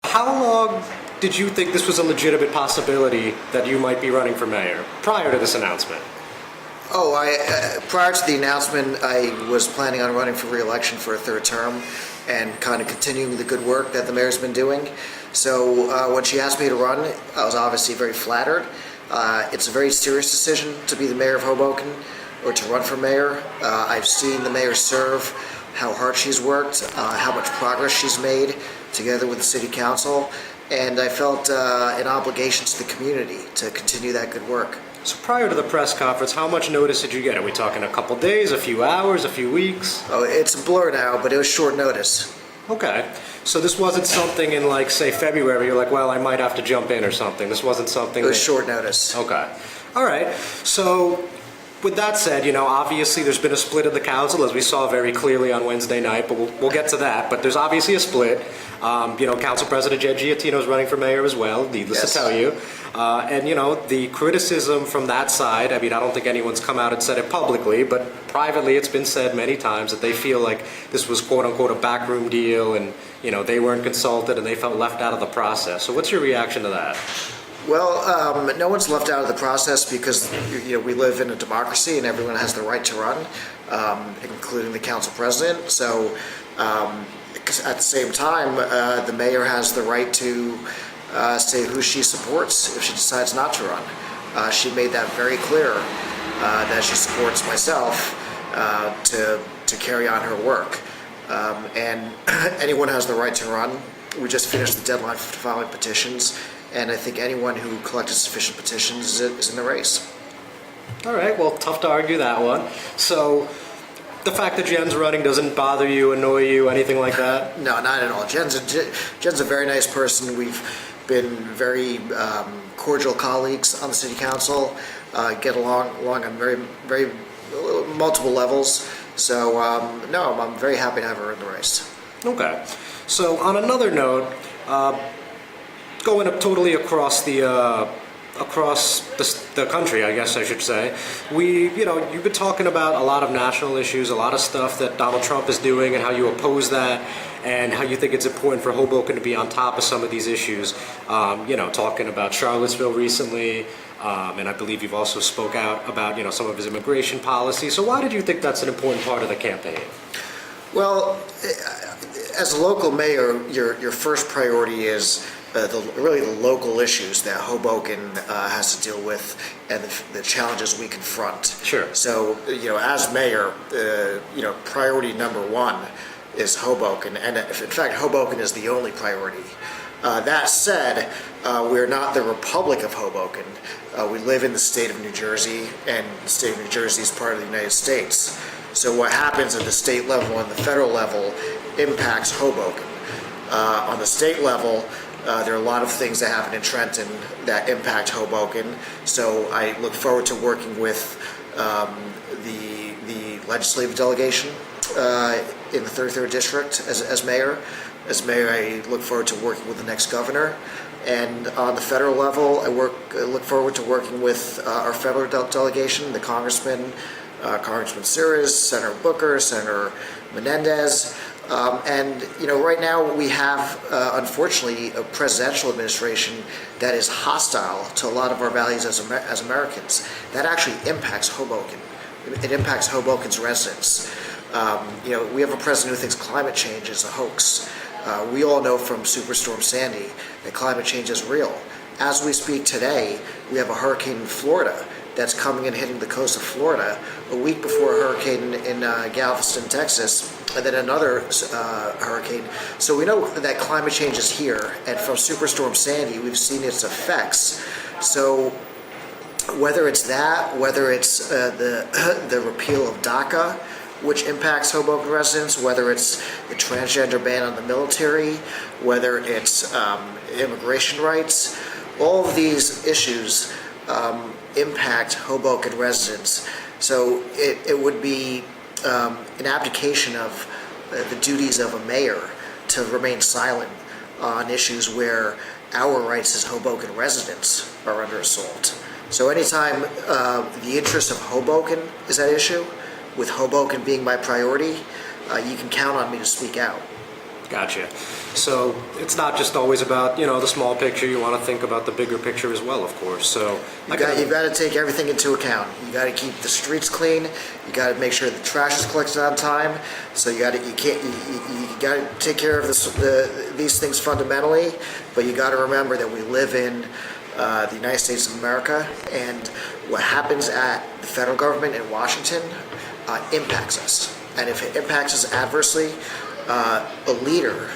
how long did you think this was a legitimate possibility that you might be running for mayor prior to this announcement? Oh, prior to the announcement, I was planning on running for re-election for a third term and kind of continuing the good work that the mayor's been doing. So when she asked me to run, I was obviously very flattered. It's a very serious decision to be the mayor of Hoboken or to run for mayor. I've seen the mayor serve, how hard she's worked, how much progress she's made together with the city council, and I felt an obligation to the community to continue that good work. So prior to the press conference, how much notice did you get? Are we talking a couple days, a few hours, a few weeks? Oh, it's a blur now, but it was short notice. Okay. So this wasn't something in, like, say, February, you're like, well, I might have to jump in or something. This wasn't something It was short notice. Okay. All right. So with that said, obviously there's been a split of the council, as we saw very clearly on Wednesday night, but we'll get to that. But there's obviously a split. Council President Jen Giattino is running for mayor as well, needless to tell you. And the criticism from that side, I don't think anyone's come out and said it publicly, but privately it's been said many times that they feel like this was quote-unquote a backroom deal and, they weren't consulted and they felt left out of the process. So what's your reaction to that? Well, no one's left out of the process because we live in a democracy and everyone has the right to run, including the council president. So at the same time, the mayor has the right to say who she supports if she decides not to run. She made that very clear that she supports myself to carry on her work. And anyone has the right to run. We just finished the deadline for filing petitions, and I think anyone who collected sufficient petitions is in the race. All right, well, tough to argue that one. So the fact that Jen's running doesn't bother you, annoy you, anything like that? No, not at all. Jen's a very nice person. We've been very cordial colleagues on the city council, get along on very multiple levels. So no, I'm very happy to have her in the race. Okay. So on another note, going up totally across the country, I guess I should say, you've been talking about a lot of national issues, a lot of stuff that Donald Trump is doing and how you oppose that and how you think it's important for Hoboken to be on top of some of these issues. Talking about Charlottesville recently, and I believe you've also spoke out about, some of his immigration policy. So why did you think that's an important part of the campaign? Well, as a local mayor, your first priority is really the local issues that Hoboken has to deal with and the challenges we confront. Sure. So, as mayor, priority number one is Hoboken, and in fact, Hoboken is the only priority. That said, we're not the Republic of Hoboken. We live in the state of New Jersey, and the state of New Jersey is part of the United States. So what happens at the state level and the federal level impacts Hoboken. On the state level, there are a lot of things that happen in Trenton that impact Hoboken. So I look forward to working with the legislative delegation in the 33rd District as mayor. As mayor, I look forward to working with the next governor. And on the federal level, I look forward to working with our federal delegation, the Congressman Suez, Senator Booker, Senator Menendez. Right now we have, unfortunately, a presidential administration that is hostile to a lot of our values as Americans. That actually impacts Hoboken. It impacts Hoboken's residents. We have a president who thinks climate change is a hoax. We all know from Superstorm Sandy that climate change is real. As we speak today, we have a hurricane in Florida that's coming and hitting the coast of Florida a week before a hurricane in Galveston, Texas, and then another hurricane. So we know that climate change is here, and from Superstorm Sandy, we've seen its effects. So whether it's that, whether it's the repeal of DACA, which impacts Hoboken residents, whether it's the transgender ban on the military, whether it's immigration rights, all of these issues impact Hoboken residents. So it would be an abdication of the duties of a mayor to remain silent on issues where our rights as Hoboken residents are under assault. So anytime the interest of Hoboken is at issue, with Hoboken being my priority, you can count on me to speak out. Gotcha. So it's not just always about, the small picture. You want to think about the bigger picture as well, of course. So You've got to take everything into account. You got to keep the streets clean. You got to make sure the trash is collected on time. So you got to take care of these things fundamentally. But you got to remember that we live in the United States of America, and what happens at the federal government in Washington impacts us. And if it impacts us adversely, a leader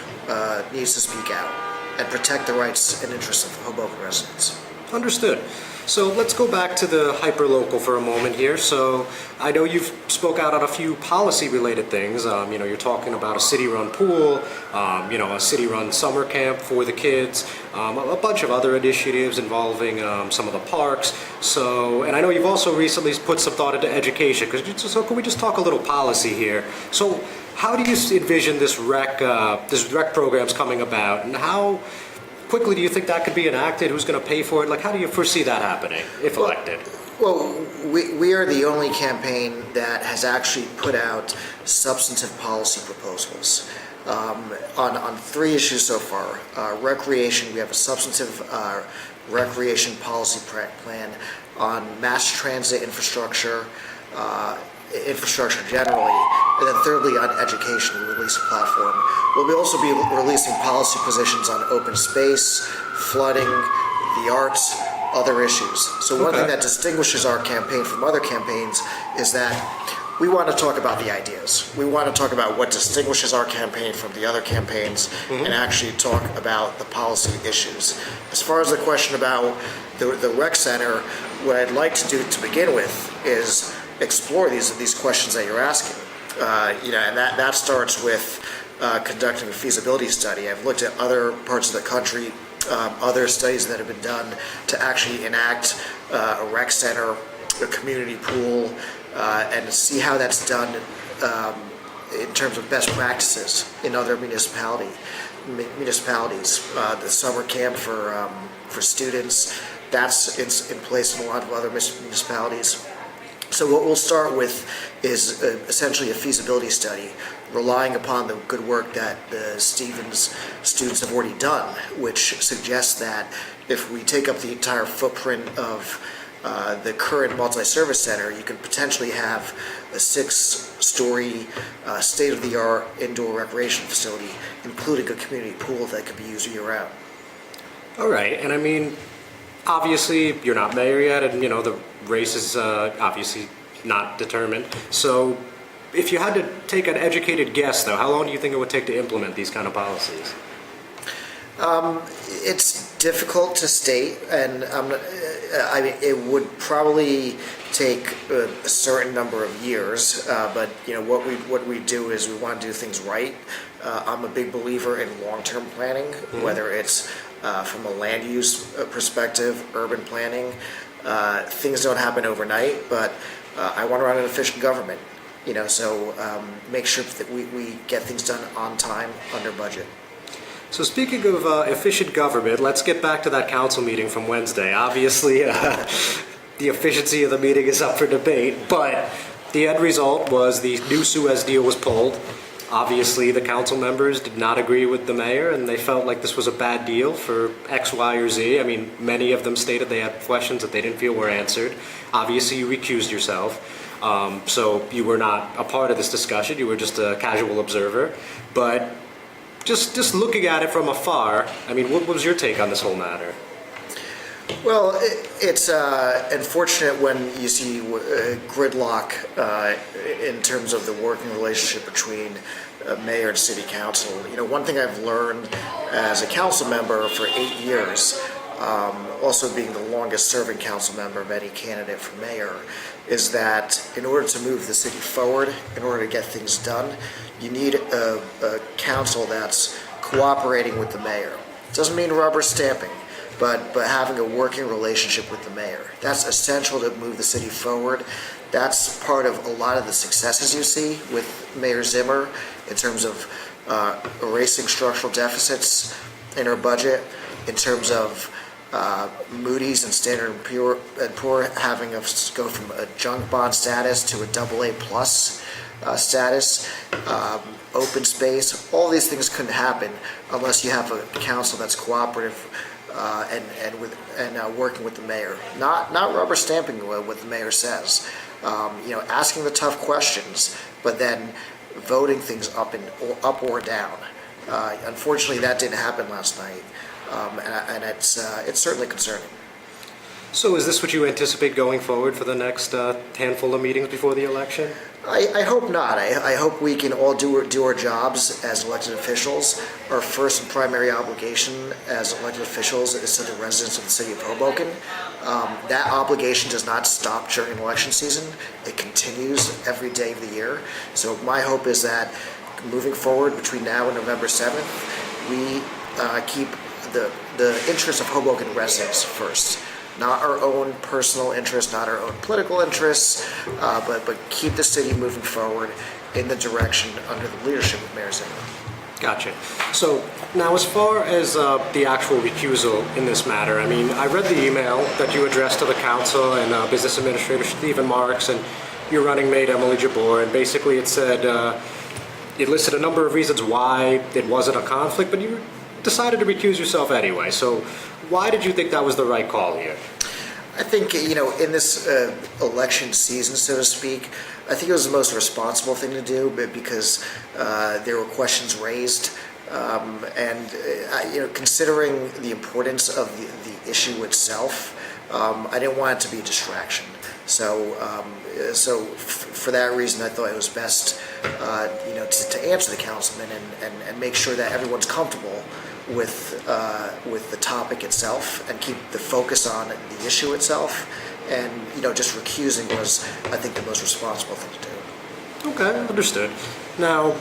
needs to speak out and protect the rights and interests of Hoboken residents. Understood. So let's go back to the hyperlocal for a moment here. So I know you've spoke out on a few policy-related things. You're talking about a city-run pool, a city-run summer camp for the kids, a bunch of other initiatives involving some of the parks. So, and I know you've also recently put some thought into education. So can we just talk a little policy here? So how do you envision this rec programs coming about, and how quickly do you think that could be enacted? Who's going to pay for it? Like, how do you foresee that happening if elected? Well, we are the only campaign that has actually put out substantive policy proposals on 3 issues so far. Recreation, we have a substantive recreation policy plan on mass transit infrastructure generally, and then thirdly on education, we release a platform. We'll also be releasing policy positions on open space, flooding, the arts, other issues. So one thing that distinguishes our campaign from other campaigns is that we want to talk about the ideas. We want to talk about what distinguishes our campaign from the other campaigns, and actually talk about the policy issues. As far as the question about the rec center, what I'd like to do to begin with is explore these questions that you're asking. And that starts with conducting a feasibility study. I've looked at other parts of the country, other studies that have been done to actually enact a rec center, a community pool, and see how that's done in terms of best practices in other municipalities. The summer camp for students, that's in place in a lot of other municipalities. So what we'll start with is essentially a feasibility study, relying upon the good work that the Stevens students have already done, which suggests that if we take up the entire footprint of the current multi-service center, you could potentially have a 6-story state-of-the-art indoor recreation facility, including a community pool that could be used year-round. All right, and I mean, obviously you're not mayor yet, and the race is obviously not determined. So if you had to take an educated guess, though, how long do you think it would take to implement these kind of policies? It's difficult to state, and it would probably take a certain number of years. But what we do is we want to do things right. I'm a big believer in long-term planning, whether it's from a land use perspective, urban planning. Things don't happen overnight, but I want to run an efficient government. So make sure that we get things done on time, under budget. So speaking of efficient government, let's get back to that council meeting from Wednesday. Obviously, the efficiency of the meeting is up for debate, but the end result was the new Suez deal was pulled. Obviously, the council members did not agree with the mayor, and they felt like this was a bad deal for X, Y, or Z. I mean, many of them stated they had questions that they didn't feel were answered. Obviously, you recused yourself, so you were not a part of this discussion. You were just a casual observer. But just looking at it from afar, I mean, what was your take on this whole matter? Well, it's unfortunate when you see gridlock in terms of the working relationship between mayor and city council. One thing I've learned as a council member for 8 years, also being the longest serving council member of any candidate for mayor, is that in order to move the city forward, in order to get things done, you need a council that's cooperating with the mayor. It doesn't mean rubber stamping, but having a working relationship with the mayor. That's essential to move the city forward. That's part of a lot of the successes you see with Mayor Zimmer in terms of erasing structural deficits in her budget, in terms of Moody's and Standard and Poor having us go from a junk bond status to a AA plus status. Open space, all these things couldn't happen unless you have a council that's cooperative and working with the mayor. Not rubber stamping what the mayor says. Asking the tough questions, but then voting things up or down. Unfortunately, that didn't happen last night, and it's certainly concerning. So is this what you anticipate going forward for the next handful of meetings before the election? I hope not. I hope we can all do our jobs as elected officials. Our first and primary obligation as elected officials is to the residents of the city of Hoboken. That obligation does not stop during election season. It continues every day of the year. So my hope is that moving forward between now and November 7th, we keep the interests of Hoboken residents first. Not our own personal interests, not our own political interests, but keep the city moving forward in the direction under the leadership of Mayor Zimmer. Gotcha. So now as far as the actual recusal in this matter, I mean, I read the email that you addressed to the council and Business Administrator Stephen Marks and your running mate Emily Jabor, and basically it said, it listed a number of reasons why it wasn't a conflict, but you decided to recuse yourself anyway. So why did you think that was the right call here? I think, in this election season, so to speak, I think it was the most responsible thing to do because there were questions raised. Considering the importance of the issue itself, I didn't want it to be a distraction. So for that reason, I thought it was best, to answer the councilman and make sure that everyone's comfortable with the topic itself and keep the focus on the issue itself. And just recusing was, I think, the most responsible thing to do. Okay, understood. Now,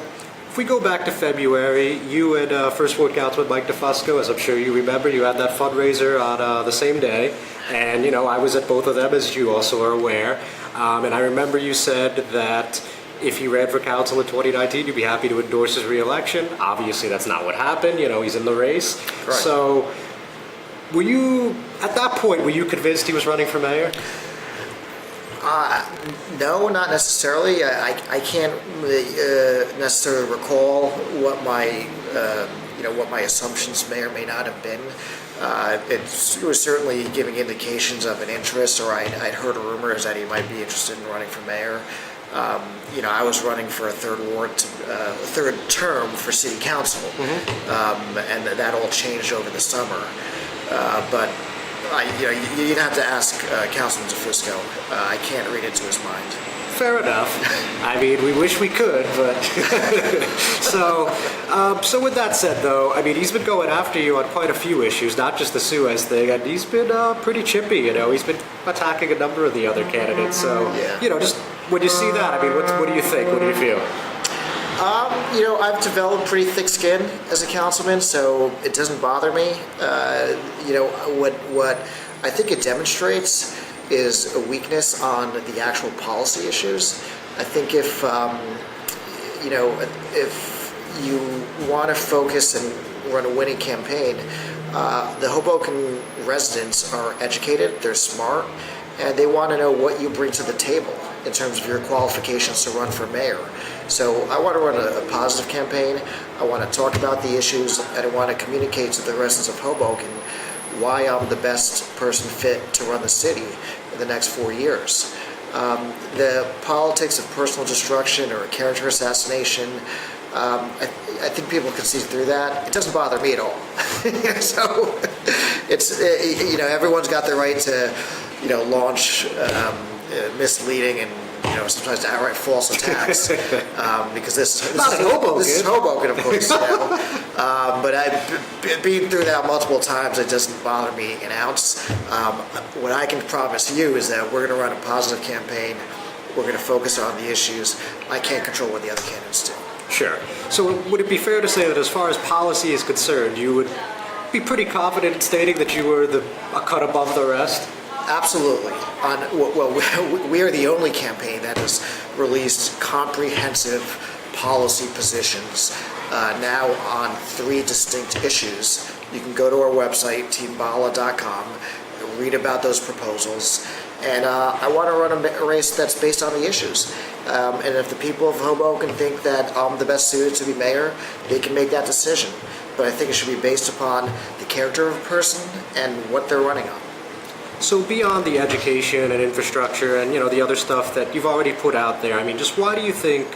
if we go back to February, you and First Ward Councilman Mike DeFusco, as I'm sure you remember, you had that fundraiser on the same day. And, I was at both of them, as you also are aware. And I remember you said that if he ran for council in 2019, you'd be happy to endorse his re-election. Obviously, that's not what happened. He's in the race. Right. So, at that point, were you convinced he was running for mayor? No, not necessarily. I can't necessarily recall what my assumptions may or may not have been. It was certainly giving indications of an interest, or I'd heard rumors that he might be interested in running for mayor. I was running for a third term for city council, and that all changed over the summer. But you'd have to ask Councilman DeFusco. I can't read into his mind. Fair enough. I mean, we wish we could, but so with that said, though, I mean, he's been going after you on quite a few issues, not just the Suez thing, and he's been pretty chippy. He's been attacking a number of the other candidates. So, just when you see that, I mean, what do you think? What do you feel? I've developed pretty thick skin as a councilman, so it doesn't bother me. What I think it demonstrates is a weakness on the actual policy issues. I think if you want to focus and run a winning campaign, the Hoboken residents are educated, they're smart, and they want to know what you bring to the table in terms of your qualifications to run for mayor. So I want to run a positive campaign. I want to talk about the issues, and I want to communicate to the residents of Hoboken why I'm the best person fit to run the city in the next 4 years. The politics of personal destruction or character assassination, I think people can see through that. It doesn't bother me at all. So it's, everyone's got the right to, launch misleading and sometimes outright false attacks, because this is Hoboken, of course. But I've been through that multiple times. It doesn't bother me an ounce. What I can promise you is that we're going to run a positive campaign. We're going to focus on the issues. I can't control what the other candidates do. Sure. So would it be fair to say that as far as policy is concerned, you would be pretty confident in stating that you were a cut above the rest? Absolutely. We are the only campaign that has released comprehensive policy positions now on 3 distinct issues You can go to our website, teambala.com, read about those proposals. And I want to run a race that's based on the issues. And if the people of Hoboken think that I'm the best suited to be mayor, they can make that decision. But I think it should be based upon the character of a person and what they're running on. So beyond the education and infrastructure and, the other stuff that you've already put out there, I mean, just why do you think,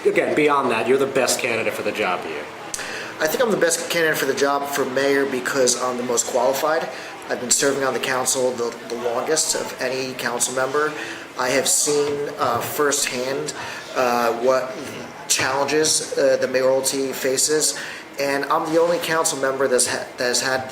again, beyond that, you're the best candidate for the job here? I think I'm the best candidate for the job for mayor because I'm the most qualified. I've been serving on the council the longest of any council member. I have seen firsthand what challenges the mayoralty faces, and I'm the only council member that has had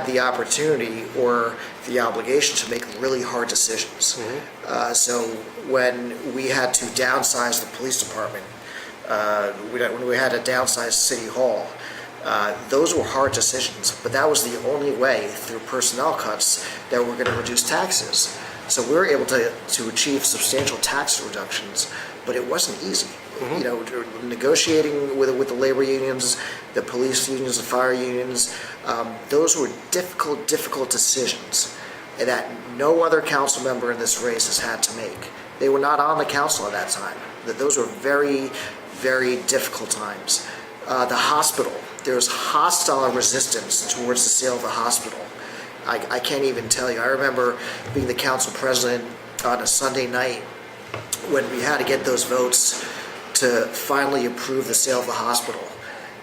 the opportunity or the obligation to make really hard decisions. Mm-hmm. So when we had to downsize the police department, when we had to downsize City Hall, those were hard decisions, but that was the only way through personnel cuts that we're going to reduce taxes. So we were able to achieve substantial tax reductions, but it wasn't easy. Mm-hmm. Negotiating with the labor unions, the police unions, the fire unions, those were difficult decisions that no other council member in this race has had to make. They were not on the council at that time. Those were very, very difficult times. The hospital, there was hostile resistance towards the sale of the hospital. I can't even tell you. I remember being the council president on a Sunday night when we had to get those votes to finally approve the sale of the hospital.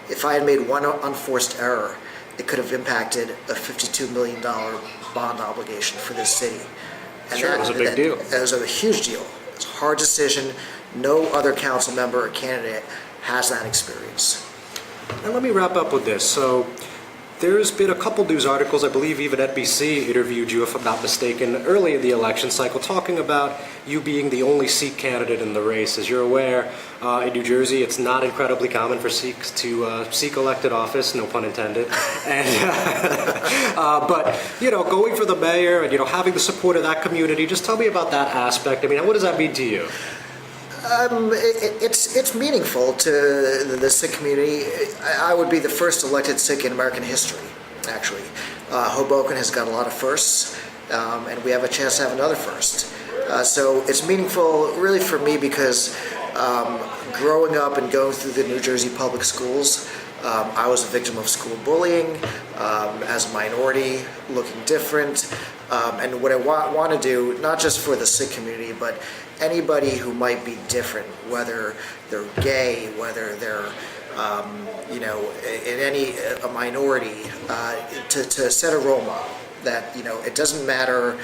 If I had made one unforced error, it could have impacted a $52 million bond obligation for this city. And sure, it was a big deal. It was a huge deal. It was a hard decision. No other council member or candidate has that experience. And let me wrap up with this. So there's been a couple news articles, I believe even NBC interviewed you, if I'm not mistaken, early in the election cycle, talking about you being the only Sikh candidate in the race. As you're aware, in New Jersey, it's not incredibly common for Sikhs to seek elected office, no pun intended. And, but, going for the mayor and, having the support of that community, just tell me about that aspect. I mean, what does that mean to you? It's meaningful to the Sikh community. I would be the first elected Sikh in American history, actually. Hoboken has got a lot of firsts, and we have a chance to have another first. So it's meaningful really for me because growing up and going through the New Jersey public schools, I was a victim of school bullying as a minority, looking different. And what I want to do, not just for the Sikh community, but anybody who might be different, whether they're gay, whether they're, in a minority, to set a role model that, it doesn't matter,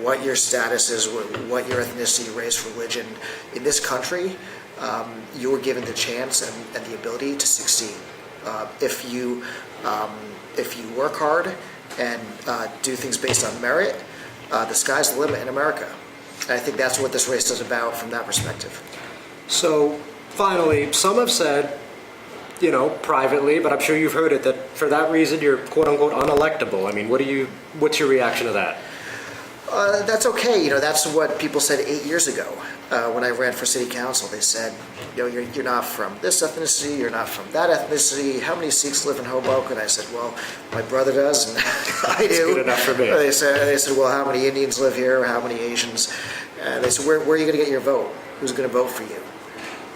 what your status is, what your ethnicity, race, religion. In this country, you're given the chance and the ability to succeed. If you work hard and do things based on merit, the sky's the limit in America. And I think that's what this race is about from that perspective. So, finally, some have said, privately, but I'm sure you've heard it, that for that reason you're quote-unquote unelectable. I mean, what's your reaction to that? That's okay. That's what people said 8 years ago when I ran for city council. They said, you're not from this ethnicity, you're not from that ethnicity. How many Sikhs live in Hoboken? I said, well, my brother does, and I do. That's good enough for me. They said, well, how many Indians live here? How many Asians? And they said, where are you going to get your vote? Who's going to vote for you?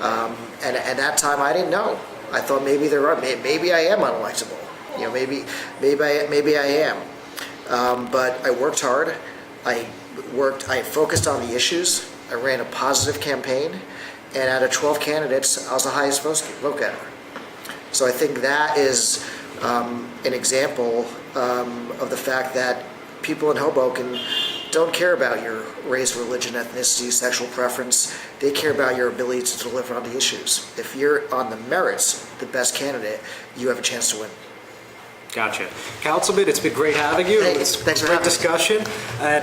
And at that time, I didn't know. I thought maybe maybe I am unelectable. Maybe I am. But I worked hard. I focused on the issues. I ran a positive campaign, and out of 12 candidates, I was the highest vote getter. So I think that is an example of the fact that people in Hoboken don't care about your race, religion, ethnicity, sexual preference. They care about your ability to deliver on the issues. If you're on the merits, the best candidate, you have a chance to win. Gotcha. Councilman, it's been great having you. Hey, it's thanks a for great having me. discussion.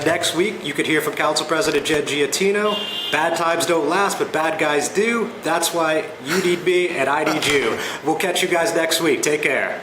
Next week, you could hear from Council President Jen Giattino. Bad times don't last, but bad guys do. That's why you need me and I need you. We'll catch you guys next week. Take care.